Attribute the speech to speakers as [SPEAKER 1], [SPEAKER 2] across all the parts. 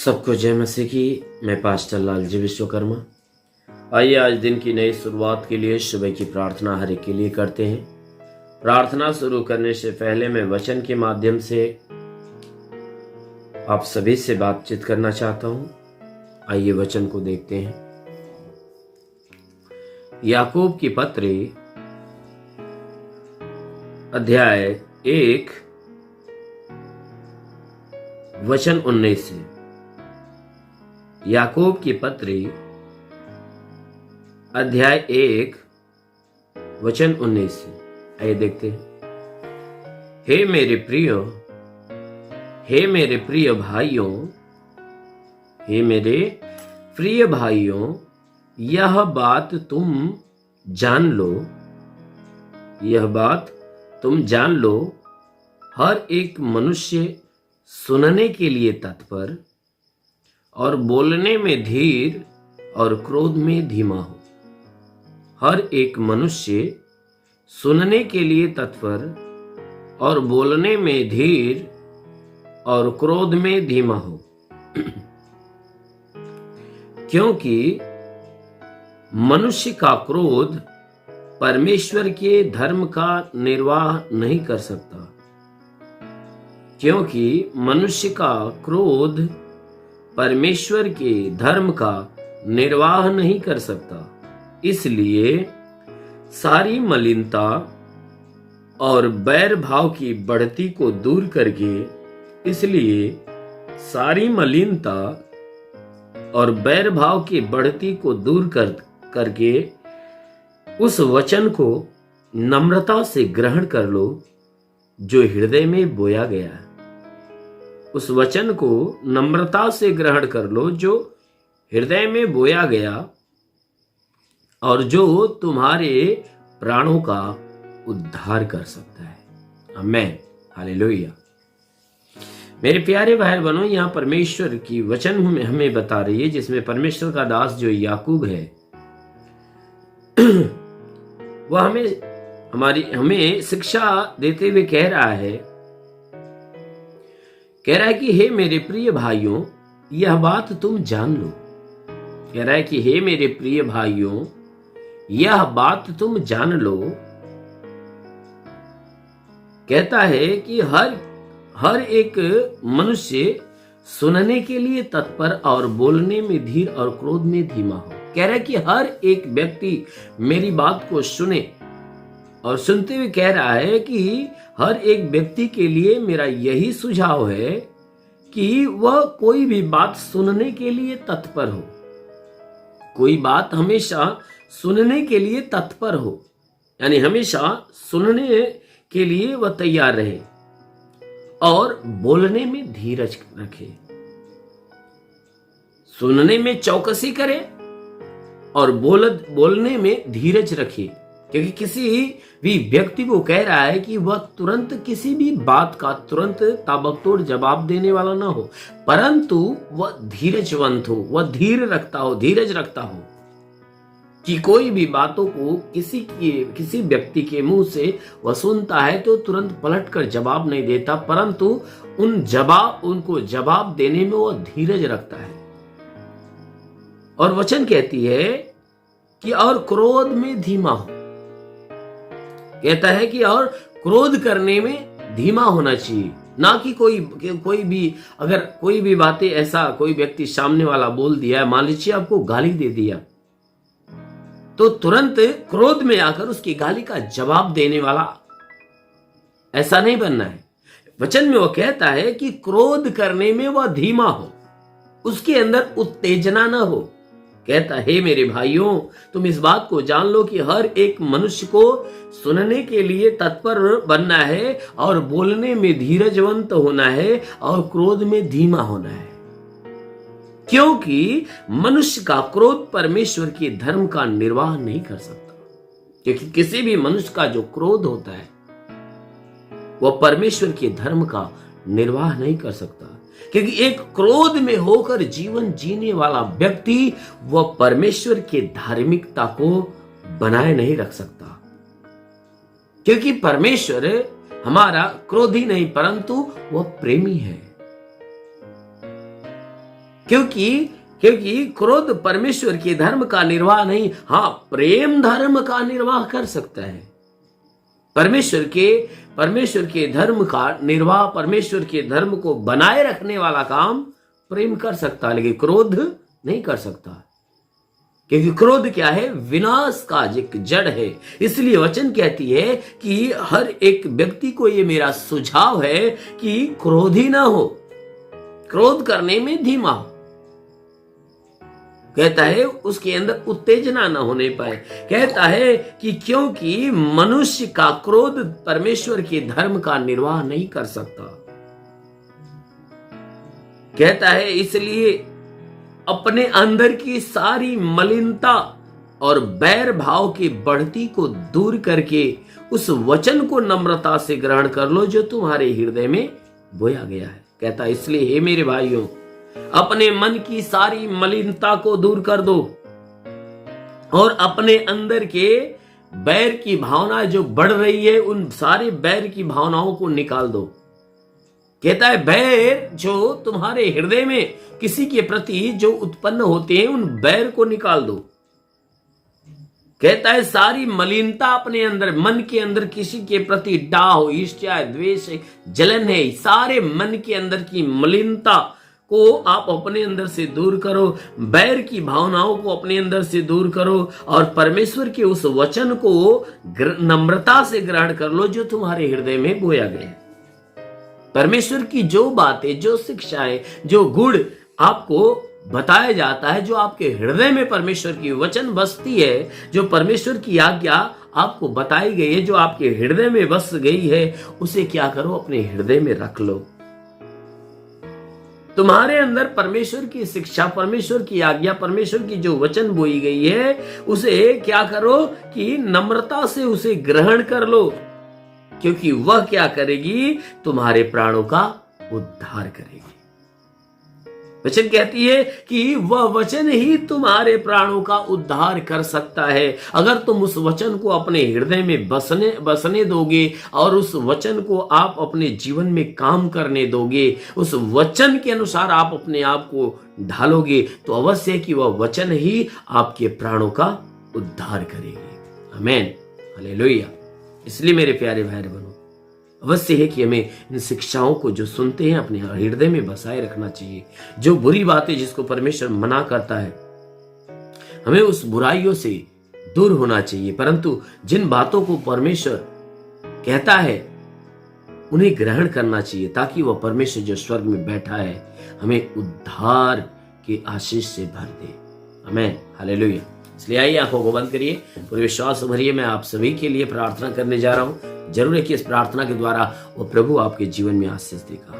[SPEAKER 1] सबको जय मसीह की। मैं पास्टर लालजी विश्वकर्मा। आइए आज दिन की नई शुरुआत के लिए सुबह की प्रार्थना हर एक के लिए करते हैं। प्रार्थना शुरू करने से पहले मैं वचन के माध्यम से आप सभी से बातचीत करना चाहता हूं। आइए वचन को देखते हैं। याकूब की पत्री अध्याय 1 वचन 19 से। याकूब की पत्री अध्याय 1 वचन 19 से। आइए देखते हैं। हे मेरे प्रिय भाइयों, हे मेरे प्रिय भाइयों, यह बात तुम जान लो, हर एक मनुष्य सुनने के लिए तत्पर और बोलने में धीर और क्रोध में धीमा हो। हर एक मनुष्य सुनने के लिए तत्पर और बोलने में धीर और क्रोध में धीमा हो, क्योंकि मनुष्य का क्रोध परमेश्वर के धर्म का निर्वाह नहीं कर सकता। क्योंकि मनुष्य का क्रोध परमेश्वर के धर्म का निर्वाह नहीं कर सकता। इसलिए सारी मलिनता और बैर भाव की बढ़ती को दूर करके उस वचन को नम्रता से ग्रहण कर लो जो हृदय में बोया गया है। उस वचन को नम्रता से ग्रहण कर लो जो हृदय में बोया गया और जो तुम्हारे प्राणों का उद्धार कर सकता है। आमीन, हालेलुया। मेरे प्यारे भाई बहनों, यहाँ परमेश्वर की वचन हमें बता रही है, जिसमें परमेश्वर का दास जो याकूब है वह हमें शिक्षा देते हुए कह रहा है कि हे मेरे प्रिय भाइयों, यह बात तुम जान लो। कह रहा है कि हे मेरे प्रिय भाइयों, यह बात तुम जान लो। कहता है कि हर एक मनुष्य सुनने के लिए तत्पर और बोलने में धीर और क्रोध में धीमा हो। कह रहा है कि हर एक व्यक्ति मेरी बात को सुने, और सुनते हुए कह रहा है कि हर एक व्यक्ति के लिए मेरा यही सुझाव है कि वह कोई भी बात सुनने के लिए तत्पर हो। कोई बात हमेशा सुनने के लिए तत्पर हो, यानी हमेशा सुनने के लिए वह तैयार रहे और बोलने में धीरज रखे। सुनने में चौकसी करे और बोलने में धीरज रखे। क्योंकि किसी भी व्यक्ति को कह रहा है कि वह तुरंत किसी भी बात का तुरंत ताबड़तोड़ जवाब देने वाला ना हो, परंतु वह धीरजवंत हो, वह धीरज रखता हो कि कोई भी बातों को किसी व्यक्ति के मुंह से वह सुनता है तो तुरंत पलटकर जवाब नहीं देता, परंतु उनको जवाब देने में वह धीरज रखता है। और वचन कहती है कि और क्रोध में धीमा हो। कहता है कि और क्रोध करने में धीमा होना चाहिए, ना कि कोई भी अगर कोई भी बातें ऐसा कोई व्यक्ति सामने वाला बोल दिया है, मान लीजिए आपको गाली दे दिया, तो तुरंत क्रोध में आकर उसकी गाली का जवाब देने वाला ऐसा नहीं बनना है। वचन में वो कहता है कि क्रोध करने में वह धीमा हो, उसके अंदर उत्तेजना ना हो। कहता है मेरे भाइयों, तुम इस बात को जान लो कि हर एक मनुष्य को सुनने के लिए तत्पर बनना है और बोलने में धीरजवंत होना है और क्रोध में धीमा होना है। क्योंकि मनुष्य का क्रोध परमेश्वर के धर्म का निर्वाह नहीं कर सकता। क्योंकि किसी भी मनुष्य का जो क्रोध होता है वह परमेश्वर के धर्म का निर्वाह नहीं कर सकता। क्योंकि एक क्रोध में होकर जीवन जीने वाला व्यक्ति वह परमेश्वर के धार्मिकता को बनाए नहीं रख सकता। क्योंकि परमेश्वर हमारा क्रोधी नहीं, परंतु वह प्रेमी है। क्योंकि क्योंकि क्रोध परमेश्वर के धर्म का निर्वाह नहीं, हाँ प्रेम धर्म का निर्वाह कर सकता है। परमेश्वर के धर्म का निर्वाह, परमेश्वर के धर्म को बनाए रखने वाला काम प्रेम कर सकता है, लेकिन क्रोध नहीं कर सकता। क्योंकि क्रोध क्या है? विनाश का एक जड़ है। इसलिए वचन कहती है कि हर एक व्यक्ति को ये मेरा सुझाव है कि क्रोधी ना हो, क्रोध करने में धीमा हो। कहता है उसके अंदर उत्तेजना न होने पाए। कहता है कि क्योंकि मनुष्य का क्रोध परमेश्वर के धर्म का निर्वाह नहीं कर सकता। कहता है इसलिए अपने अंदर की सारी मलिनता और बैर भाव की बढ़ती को दूर करके उस वचन को नम्रता से ग्रहण कर लो जो तुम्हारे हृदय में बोया गया है। कहता है इसलिए हे मेरे भाइयों, अपने मन की सारी मलिनता को दूर कर दो और अपने अंदर के बैर की भावना जो बढ़ रही है उन सारे बैर की भावनाओं को निकाल दो। कहता है बैर जो तुम्हारे हृदय में किसी के प्रति जो उत्पन्न होते हैं उन बैर को निकाल दो। कहता है सारी मलिनता अपने अंदर, मन के अंदर किसी के प्रति डाह, ईर्ष्या, द्वेष, जलन है, सारे मन के अंदर की मलिनता को आप अपने अंदर से दूर करो, बैर की भावनाओं को अपने अंदर से दूर करो और परमेश्वर के उस वचन को नम्रता से ग्रहण कर लो जो तुम्हारे हृदय में बोया गया है। परमेश्वर की जो बातें, जो शिक्षाएं, जो गुण आपको बताया जाता है, जो आपके हृदय में परमेश्वर की वचन बसती है, जो परमेश्वर की आज्ञा आपको बताई गई है, जो आपके हृदय में बस गई है, उसे क्या करो? अपने हृदय में रख लो। तुम्हारे अंदर परमेश्वर की शिक्षा, परमेश्वर की आज्ञा, परमेश्वर की जो वचन बोई गई है, उसे क्या करो कि नम्रता से उसे ग्रहण कर लो, क्योंकि वह क्या करेगी? तुम्हारे प्राणों का उद्धार करेगी। वचन कहती है कि वह वचन ही तुम्हारे प्राणों का उद्धार कर सकता है। अगर तुम उस वचन को अपने हृदय में बसने दोगे और उस वचन को आप अपने जीवन में काम करने दोगे, उस वचन के अनुसार आप अपने आप को ढालोगे, तो अवश्य है कि वह वचन ही आपके प्राणों का उद्धार करेगी। आमीन, हालेलुया। इसलिए मेरे प्यारे भाई बहनों, अवश्य है कि हमें इन शिक्षाओं को जो सुनते हैं अपने हृदय में बसाए रखना चाहिए। जो बुरी बातें जिसको परमेश्वर मना करता है, हमें उस बुराइयों से दूर होना चाहिए, परंतु जिन बातों को परमेश्वर कहता है उन्हें ग्रहण करना चाहिए, ताकि वह परमेश्वर जो स्वर्ग में बैठा है हमें उद्धार के आशीष से भर दे। आमीन, हालेलुया। इसलिए आइए आंखों को बंद करिए, पूरे विश्वास भरिए। मैं आप सभी के लिए प्रार्थना करने जा रहा हूं। जरूर है कि इस प्रार्थना के द्वारा वो प्रभु आपके जीवन में आशीष देगा।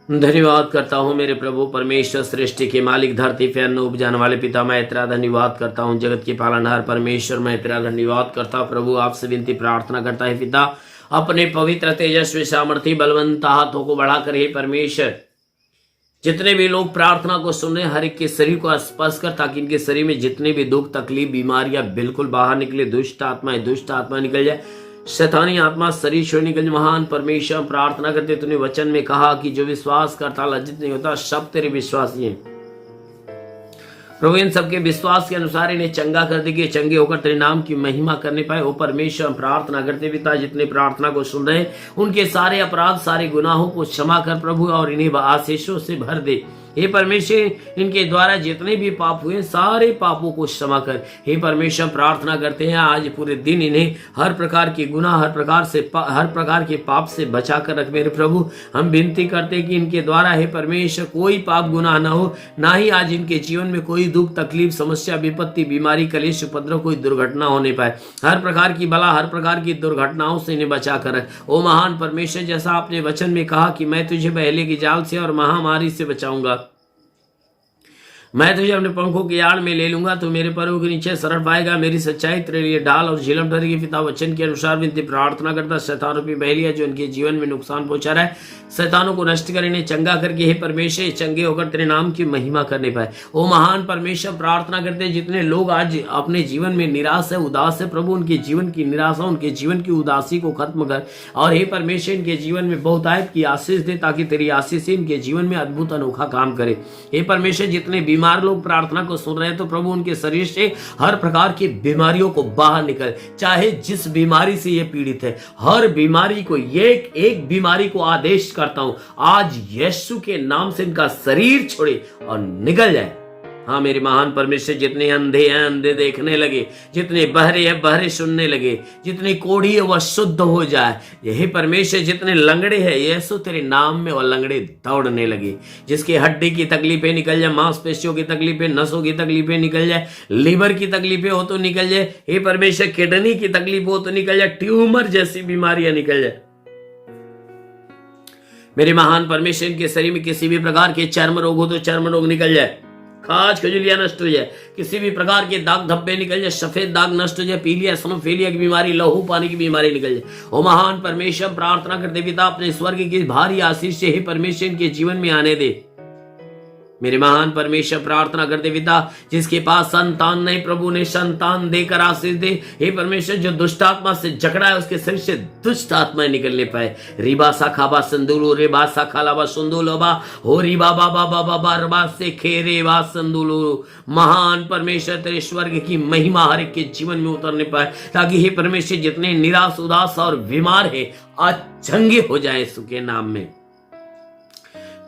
[SPEAKER 1] धन्यवाद करता हूं मेरे प्रभु परमेश्वर, सृष्टि के मालिक, धरती पे अन्न उपजाने वाले पिता, मैं तेरा धन्यवाद करता हूं। जगत के पालनहार परमेश्वर, मैं तेरा धन्यवाद करता हूं। प्रभु आपसे विनती प्रार्थना करता है पिता, अपने पवित्र तेजस्वी सामर्थी बलवंत हाथों को बढ़ाकर हे परमेश्वर, जितने भी लोग प्रार्थना को सुन रहे, हर एक के शरीर को स्पर्श कर, ताकि इनके शरीर में जितने भी दुख, तकलीफ, बीमारियां बिल्कुल बाहर निकले। दुष्ट आत्मा निकल जाए, शैतानी आत्मा शरीर छोड़ निकल जाए। महान परमेश्वर, प्रार्थना करते, तूने वचन में कहा कि जो विश्वास करता लज्जित नहीं होता, सब तेरे विश्वासी हैं। प्रभु इन सबके विश्वास के अनुसार इन्हें चंगा कर देगी, चंगे होकर तेरे नाम की महिमा करने पाए। ओ परमेश्वर, प्रार्थना करते पिता, जितने प्रार्थना को सुन रहे उनके सारे अपराध, सारे गुनाहों को क्षमा कर प्रभु, और इन्हें आशीषों से भर दे। हे परमेश्वर, इनके द्वारा जितने भी पाप हुए सारे पापों को क्षमा कर। हे परमेश्वर, प्रार्थना करते हैं आज पूरे दिन इन्हें हर प्रकार के गुनाह, हर प्रकार के पाप से बचा कर रख मेरे प्रभु। हम विनती करते हैं कि इनके द्वारा हे परमेश्वर कोई पाप गुनाह ना हो, ना ही आज इनके जीवन में कोई दुख, तकलीफ, समस्या, विपत्ति, बीमारी, कलेश, उपद्रव, कोई दुर्घटना होने पाए। हर प्रकार की बला, हर प्रकार की दुर्घटनाओं से इन्हें बचा कर रख। ओ महान परमेश्वर, जैसा आपने वचन में कहा कि मैं तुझे बहेले की जाल से और महामारी से बचाऊंगा, मैं तुझे अपने पंखों की आड़ में ले लूंगा, तो मेरे पैरों के नीचे शरण पाएगा। मेरी सच्चाई तेरे लिए ढाल और झिलम ठहरेगी। पिता वचन के अनुसार विनती प्रार्थना करता, शैतान रूपी बहेलिया जो इनके जीवन में नुकसान पहुंचा रहा है, शैतानों को नष्ट कर, इन्हें चंगा करके हे परमेश्वर चंगे होकर तेरे नाम की महिमा करने पाए। ओ महान परमेश्वर, प्रार्थना करते हैं जितने लोग आज अपने जीवन में निराश है, उदास है, प्रभु उनके जीवन की निराशा, उनके जीवन की उदासी को खत्म कर, और हे परमेश्वर इनके जीवन में बहुतायत की आशीष दे, ताकि तेरी आशीष से इनके जीवन में अद्भुत अनोखा काम करे। हे परमेश्वर, जितने बीमार लोग प्रार्थना को सुन रहे हैं, तो प्रभु उनके शरीर से हर प्रकार की बीमारियों को बाहर निकल, चाहे जिस बीमारी से ये पीड़ित है, हर बीमारी को, एक बीमारी को आदेश करता हूं, आज यीशु के नाम से इनका शरीर छोड़े और निकल जाए। हाँ मेरे महान परमेश्वर, जितने अंधे हैं अंधे देखने लगे, जितने बहरे हैं बहरे सुनने लगे, जितनी कोढ़ी है वह शुद्ध हो जाए। यही परमेश्वर, जितने लंगड़े हैं यीशु तेरे नाम में वह लंगड़े दौड़ने लगे। जिसकी हड्डी की तकलीफें निकल जाए, मांसपेशियों की तकलीफें, नसों की तकलीफें निकल जाए, लीवर की तकलीफें हो तो निकल जाए, हे परमेश्वर किडनी की तकलीफ हो तो निकल जाए, ट्यूमर जैसी बीमारियां निकल जाए। मेरे महान परमेश्वर, इनके शरीर में किसी भी प्रकार के चर्म रोग हो तो चर्म रोग निकल जाए, खाज खजुलियां नष्ट हो जाए, किसी भी प्रकार के दाग धब्बे निकल जाए, सफेद दाग नष्ट हो जाए, पीलिया एसिनोफिलिया की बीमारी, लहू पानी की बीमारी निकल जाए। ओ महान परमेश्वर, प्रार्थना करते पिता अपने स्वर्ग की भारी आशीष से हे परमेश्वर इनके जीवन में आने दे। मेरे महान परमेश्वर, प्रार्थना करते पिता जिसके पास संतान नहीं, प्रभु ने संतान देकर आशीष दे। हे परमेश्वर, जो दुष्ट आत्मा से जकड़ा है उसके शरीर से दुष्ट आत्मा निकलने पाए। रिबा साखाबा संदुलु रेबा साखालाबा संदुलोबा हो रिबा बाबा बाबा बारबा से खेरे बा संदुलु। महान परमेश्वर, तेरे स्वर्ग की महिमा हर एक के जीवन में उतरने पाए, ताकि हे परमेश्वर जितने निराश उदास और बीमार है आज चंगे हो जाए यीशु के नाम में।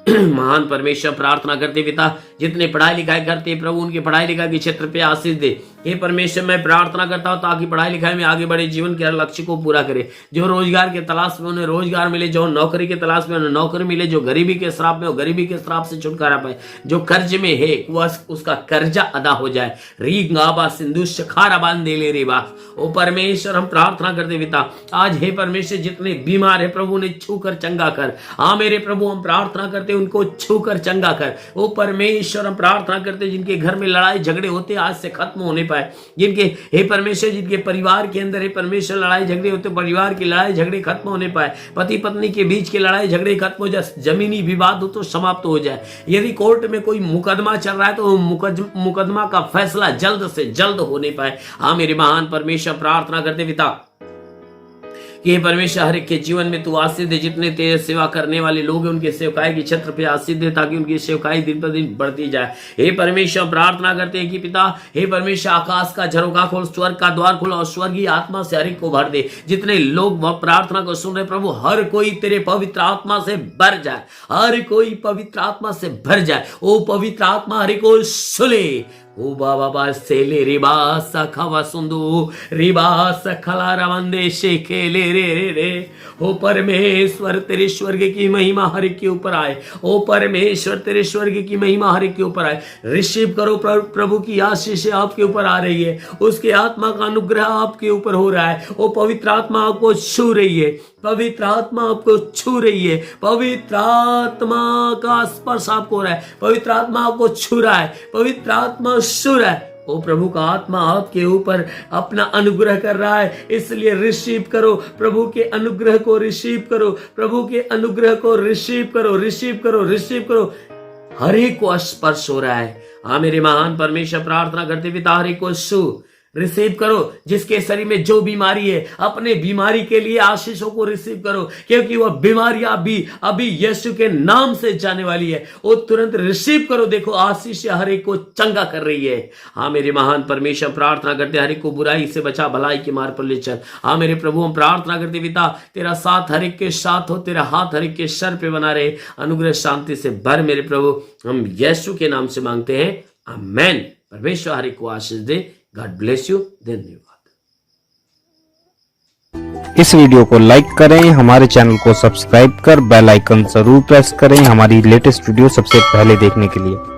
[SPEAKER 1] महान परमेश्वर, प्रार्थना करते पिता जितने पढ़ाई लिखाई करते प्रभु उनके पढ़ाई लिखाई के क्षेत्र पे आशीष दे। हे परमेश्वर, मैं प्रार्थना करता हूं ताकि पढ़ाई लिखाई में आगे बढ़े, जीवन के हर लक्ष्य को पूरा करे। जो रोजगार के तलाश में उन्हें रोजगार मिले, जो नौकरी के तलाश में उन्हें नौकरी मिले, जो गरीबी के श्राप में हो गरीबी के श्राप से छुटकारा पाए, जो कर्ज में है वह उसका कर्जा अदा हो जाए। री गाबा सिंधु शखारा बांधे ले रे बास। ओ परमेश्वर, हम प्रार्थना करते पिता आज हे परमेश्वर जितने बीमार है प्रभु ने छू कर चंगा कर। हाँ मेरे प्रभु, हम प्रार्थना करते उनको छू कर चंगा कर। ओ परमेश्वर, हम प्रार्थना करते जिनके घर में लड़ाई झगड़े होते आज से खत्म होने पाए, जिनके हे परमेश्वर जिनके परिवार के अंदर हे परमेश्वर लड़ाई झगड़े होते परिवार की लड़ाई झगड़े खत्म होने पाए, पति पत्नी के बीच के लड़ाई झगड़े खत्म हो जाए, जमीनी विवाद हो तो समाप्त हो जाए। यदि कोर्ट में कोई मुकदमा चल रहा है तो मुकदमा का फैसला जल्द से जल्द होने पाए। हाँ मेरे महान परमेश्वर, प्रार्थना करते पिता कि परमेश्वर हर एक के जीवन में तू आशीष दे। जितने तेरे सेवा करने वाले लोग हैं उनके सेवकाई के क्षेत्र पे आशीष दे, ताकि उनकी सेवकाई दिन पर दिन बढ़ती जाए। हे परमेश्वर, प्रार्थना करते हैं कि पिता हे परमेश्वर आकाश का झरोखा खोल, स्वर्ग का द्वार खोल और स्वर्गीय आत्मा से हर एक को भर दे। जितने लोग प्रार्थना को सुन रहे प्रभु, हर कोई तेरे पवित्र आत्मा से भर जाए, हर कोई पवित्र आत्मा से भर जाए। ओ पवित्र आत्मा हर को सुले। ओ बाबा सेले रिबास खवा सुंदू रिबास खला रमंदे शेखेले रे रे रे। ओ परमेश्वर, तेरे स्वर्ग की महिमा हर एक के ऊपर आए। ओ परमेश्वर, तेरे स्वर्ग की महिमा हर एक के ऊपर आए। रिसीव करो प्रभु की आशीष आपके ऊपर आ रही है, उसके आत्मा का अनुग्रह आपके ऊपर हो रहा है। ओ पवित्र आत्मा आपको छू रही है, पवित्र आत्मा आपको छू रही है, पवित्र आत्मा का स्पर्श आपको हो रहा है, पवित्र आत्मा आपको छू रहा है, पवित्र आत्मा छू रहा है। ओ प्रभु का आत्मा आपके ऊपर अपना अनुग्रह कर रहा है, इसलिए रिसीव करो प्रभु के अनुग्रह को, रिसीव करो प्रभु के अनुग्रह को, रिसीव करो, रिसीव करो, रिसीव करो। हर एक को स्पर्श हो रहा है। हाँ मेरे महान परमेश्वर, प्रार्थना करते पिता हर एक को छू रिसीव करो। जिसके शरीर में जो बीमारी है अपने बीमारी के लिए आशीषों को रिसीव करो, क्योंकि वह बीमारी अभी यीशु के नाम से जाने वाली है। वो तुरंत रिसीव करो। देखो आशीष हर एक को चंगा कर रही है। हाँ मेरे महान परमेश्वर, प्रार्थना करते हर एक को बुराई से बचा, भलाई के मार्ग पर ले चल। हाँ मेरे प्रभु, हम प्रार्थना करते पिता तेरा साथ हर एक के साथ हो, तेरा हाथ हर एक के सर पे बना रहे, अनुग्रह शांति से भर मेरे प्रभु। हम यीशु के नाम से मांगते हैं, आमेन। परमेश्वर हर एक को आशीष दे। God bless you. धन्यवाद।
[SPEAKER 2] इस वीडियो को लाइक करें, हमारे चैनल को सब्सक्राइब कर बेल आइकन जरूर प्रेस करें हमारी लेटेस्ट वीडियो सबसे पहले देखने के लिए।